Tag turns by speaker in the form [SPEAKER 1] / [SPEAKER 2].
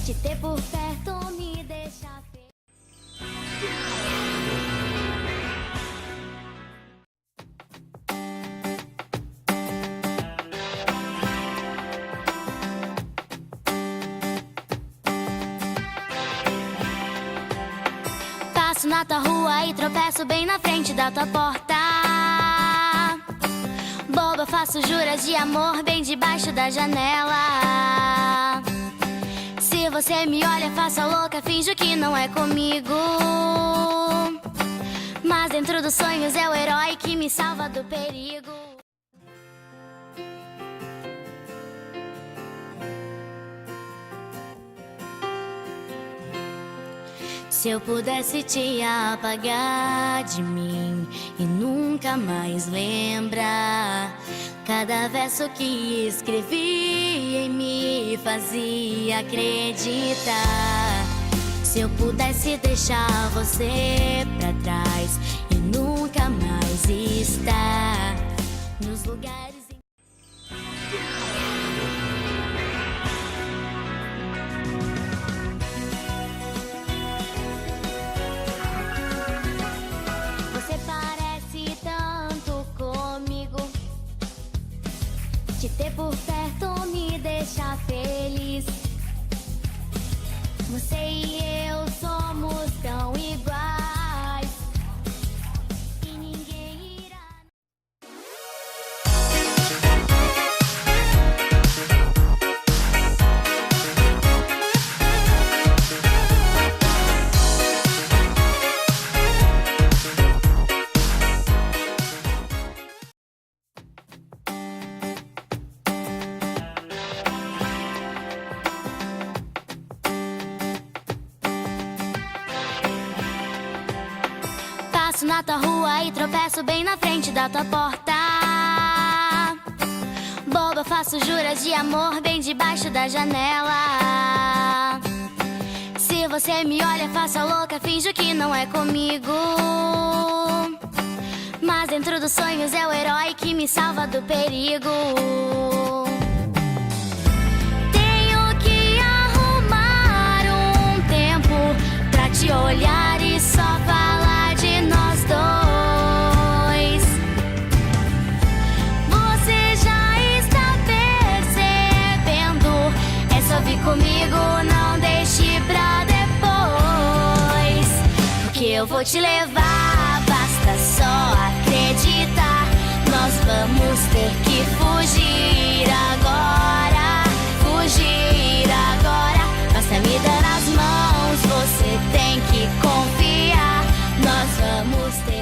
[SPEAKER 1] Te ter por perto me deixa feliz. Passo na tua rua e tropeço bem na frente da tua porta. Boba, faço juras de amor bem debaixo da janela. Se você me olha, faço a louca, finjo que não é comigo. Mas dentro dos sonhos é o herói que me salva do perigo. Se eu pudesse te apagar de mim e nunca mais lembrar, cada verso que escrevi em me fazia acreditar. Se eu pudesse deixar você pra trás e nunca mais estar nos lugares. Você parece tanto comigo. Te ter por perto me deixa feliz. Você e eu somos tão iguais e ninguém irá. Passo na tua rua e tropeço bem na frente da tua porta. Boba, faço juras de amor bem debaixo da janela. Se você me olha, faço a louca, finjo que não é comigo. Mas dentro dos sonhos é o herói que me salva do perigo. Tenho que arrumar um tempo pra te olhar e só falar de nós dois. Você já está percebendo? É só vir comigo, não deixe pra depois. Porque eu vou te levar, basta só acreditar. Nós vamos ter que fugir agora, fugir agora. Basta me dar as mãos, você tem que confiar. Nós vamos ter